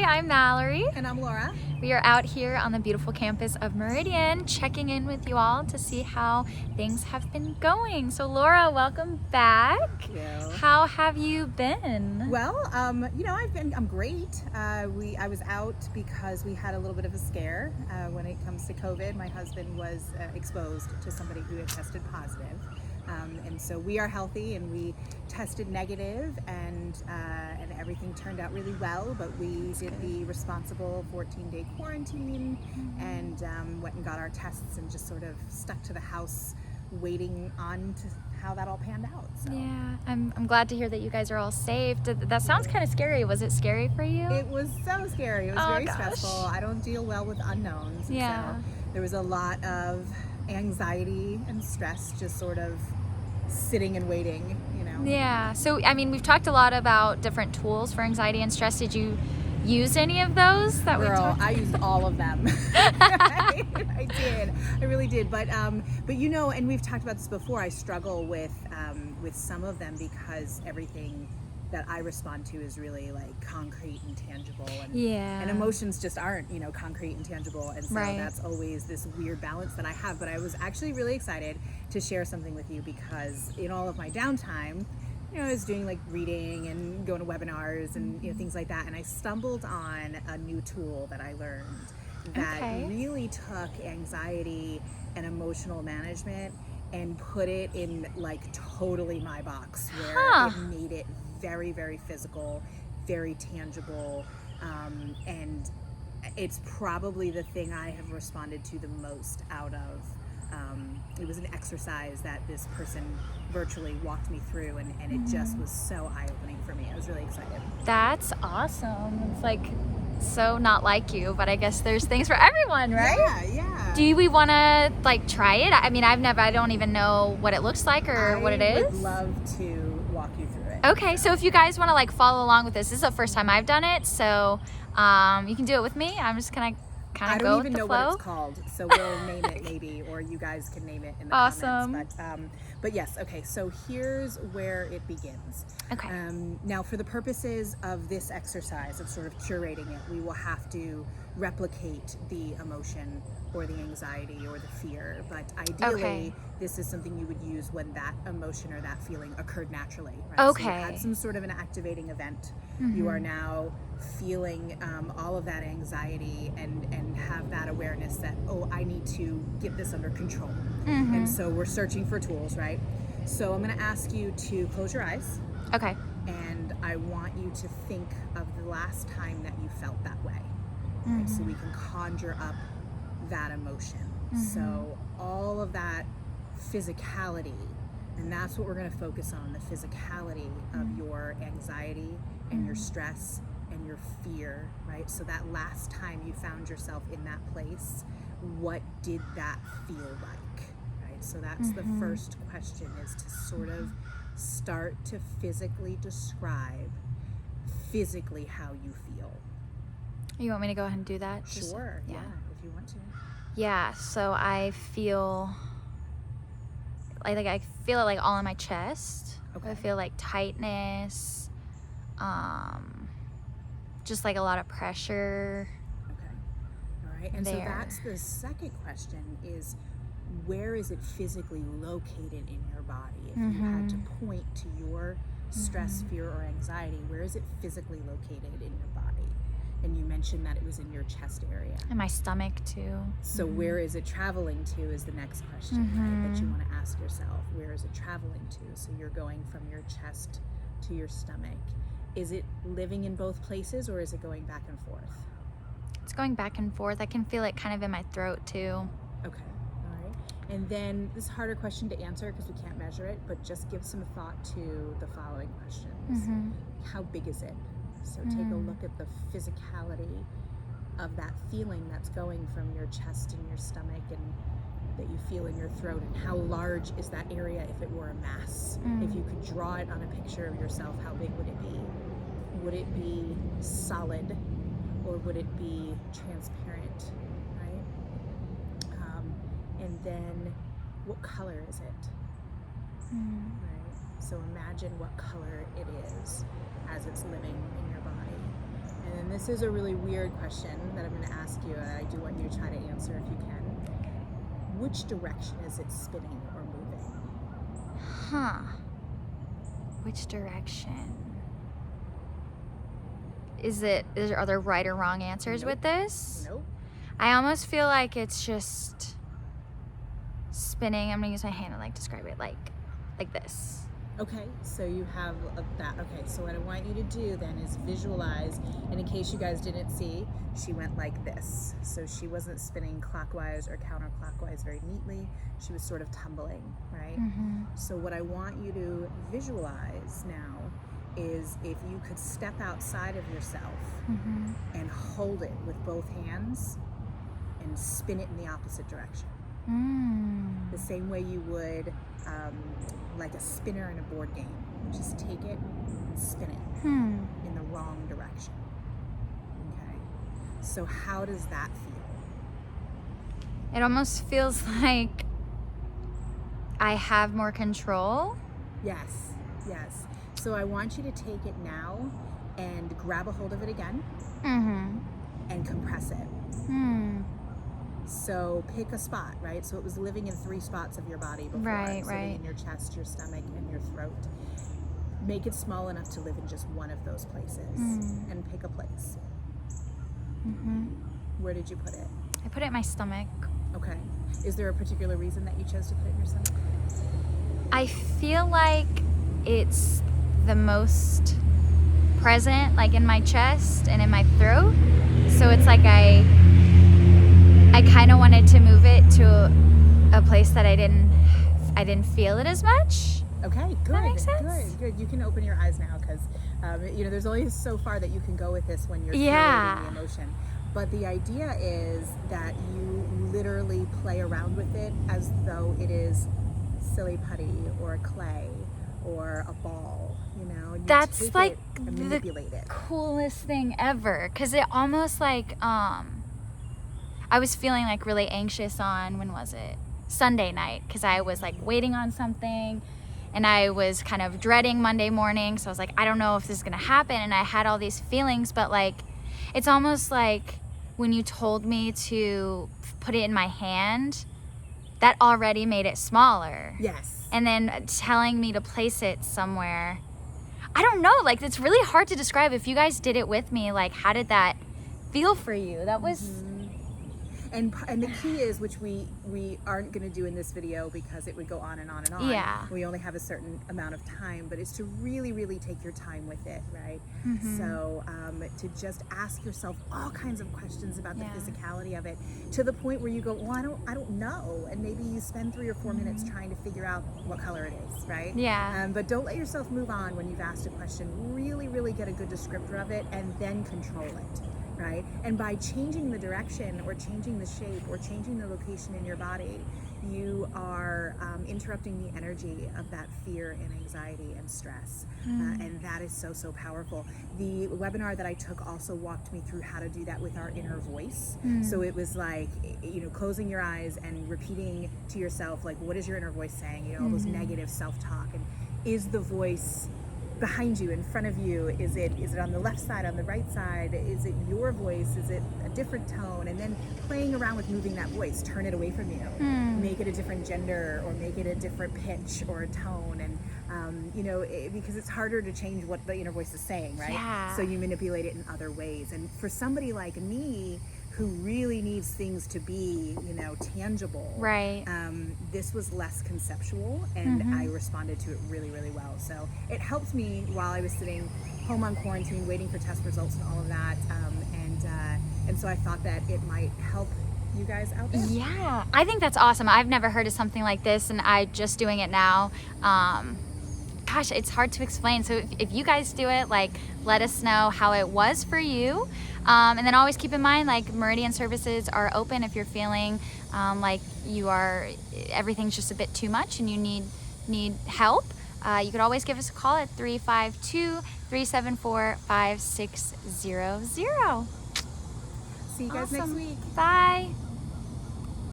I'm Mallory. And I'm Laura. We are out here on the beautiful campus of Meridian, checking in with you all to see how things have been going. So Laura, welcome back. Thank you. How have you been? Well, I'm great. I was out because we had a little bit of a scare when it comes to COVID. My husband was exposed to somebody who had tested positive. And so we are healthy, and we tested negative, and everything turned out really well. But we did the responsible 14-day quarantine, and went and got our tests, and just sort of stuck to the house, waiting on to how that all panned out. So. Yeah, I'm glad to hear that you guys are all safe. That sounds kind of scary. Was it scary for you? It was so scary. It was very stressful. I don't deal well with unknowns. Yeah. So there was a lot of anxiety and stress, just sort of sitting and waiting, Yeah. So, I mean, we've talked a lot about different tools for anxiety and stress. Did you use any of those that we talked about? I used all of them. I did. I really did. But and we've talked about this before, I struggle with some of them because everything that I respond to is really like concrete and tangible, and emotions just aren't, concrete and tangible, and so that's always this weird balance that I have. But I was actually really excited to share something with you because in all of my downtime, I was doing like reading and going to webinars and things like that, and I stumbled on a new tool that I learned that really took anxiety and emotional management and put it in like totally my box, where it made it very, very physical, very tangible, and it's probably the thing I have responded to the most out of. It was an exercise that this person virtually walked me through, and it just was so eye-opening for me. I was really excited. That's awesome. It's like so not like you, but I guess there's things for everyone, right? Yeah. Do we want to like try it? I mean, I don't even know what it looks like or what it is. I would love to walk you through it. Okay, so if you guys want to like follow along with this is the first time I've done it, so you can do it with me. I'm just gonna kind of go with the flow. I don't even know what it's called, so we'll name it maybe, or you guys can name it in the comments. But yes, okay, so here's where it begins. Okay. Now, for the purposes of this exercise of sort of curating it, we will have to replicate the emotion or the anxiety or the fear, but ideally this is something you would use when that emotion or that feeling occurred naturally, right? Okay. So you had some sort of an activating event. You are now feeling all of that anxiety and have that awareness that, I need to get this under control. And so we're searching for tools, right? So I'm going to ask you to close your eyes. Okay. And I want you to think of the last time that you felt that way. Right? So we can conjure up that emotion. So all of that physicality, and that's what we're going to focus on, the physicality of your anxiety and your stress and your fear, right? So that last time you found yourself in that place, what did that feel like, right? So that's the first question, is to sort of start to physically describe physically how you feel. You want me to go ahead and do that? Sure, yeah, if you want to. Yeah, so I feel like I feel it like all in my chest. Okay. I feel like tightness, just like a lot of pressure. Okay. All right. And so that's the second question, is where is it physically located in your body? If you had to point to your stress, fear, or anxiety, where is it physically located in your body? And you mentioned that it was in your chest area. And my stomach too. So where is it traveling to is the next question, right, that you want to ask yourself. Where is it traveling to? So you're going from your chest to your stomach. Is it living in both places, or is it going back and forth? It's going back and forth. I can feel it kind of in my throat too. Okay. All right. And then this is a harder question to answer because we can't measure it, but just give some thought to the following questions. How big is it? So take a look at the physicality of that feeling that's going from your chest and your stomach, and that you feel in your throat, and how large is that area if it were a mass? If you could draw it on a picture of yourself, how big would it be? Would it be solid, or would it be transparent, right? And then what color is it? Right? So imagine what color it is as it's living in your body. And then this is a really weird question that I'm going to ask you, and I do want you to try to answer if you can. Which direction is it spinning or moving? Huh. Which direction? Are there right or wrong answers Nope. with this? Nope. I almost feel like it's just spinning. I'm gonna use my hand and like describe it like this. Okay, so you have that. Okay, so what I want you to do then is visualize, and in case you guys didn't see, she went like this. So she wasn't spinning clockwise or counterclockwise very neatly. She was sort of tumbling, right? Mm-hmm. So what I want you to visualize now is if you could step outside of yourself Mm-hmm. and hold it with both hands and spin it in the opposite direction. The same way you would like a spinner in a board game. Just take it and spin it in the wrong direction. Okay. So how does that feel? It almost feels like I have more control. Yes, yes. So I want you to take it now and grab a hold of it again and compress it. So pick a spot, right? So it was living in 3 spots of your body before. Right, so right. in your chest, your stomach, and your throat. Make it small enough to live in just one of those places and pick a place. Where did you put it? I put it in my stomach. Okay. Is there a particular reason that you chose to put it in your stomach? I feel like it's the most present, like in my chest and in my throat. So it's like I kind of wanted to move it to a place that I didn't feel it as much. Okay, good. That makes sense? Good. You can open your eyes now because there's only so far that you can go with this when you're Yeah. creating the emotion. But the idea is that you literally play around with it as though it is silly putty or clay or a ball. You That's take like it and manipulate it. Coolest thing ever, because it almost like I was feeling like really anxious on, when was it, Sunday night, because I was like waiting on something and I was kind of dreading Monday morning. So I was like, I don't know if this is gonna happen, and I had all these feelings, but like it's almost like when you told me to put it in my hand, that already made it smaller. Yes. And then telling me to place it somewhere, I don't know, like it's really hard to describe. If you guys did it with me, like how did that feel for you? That was And the key is, which we aren't going to do in this video because it would go on and on and on. Yeah. We only have a certain amount of time, but it's to really, really take your time with it, right? So to just ask yourself all kinds of questions about the physicality of it, to the point where you go, well, I don't know, and maybe you spend 3 or 4 minutes trying to figure out what color it is, right? Yeah. But don't let yourself move on when you've asked a question. Really, really get a good descriptor of it, and then control it. Right? And by changing the direction or changing the shape or changing the location in your body, you are interrupting the energy of that fear and anxiety and stress. And that is so, so powerful. The webinar that I took also walked me through how to do that with our inner voice. So it was like, closing your eyes and repeating to yourself, like, what is your inner voice saying? All those negative self-talk. And is the voice behind you, in front of you? Is it on the left side, on the right side? Is it your voice? Is it a different tone? And then playing around with moving that voice, turn it away from you, make it a different gender, or make it a different pitch or a tone. And because it's harder to change what the inner voice is saying, right? Yeah. So you manipulate it in other ways. And for somebody like me, who really needs things to be, tangible. Right. This was less conceptual, and I responded to it really, really well. So it helped me while I was sitting home on quarantine, waiting for test results and all of that. And so I thought that it might help you guys out there. Yeah, I think that's awesome. I've never heard of something like this, and I'm just doing it now. Gosh, it's hard to explain. So if you guys do it, like, let us know how it was for you. And then always keep in mind, like, Meridian services are open if you're feeling like everything's just a bit too much and you need help. You could always give us a call at 352-374-5600. See you guys next week. Bye.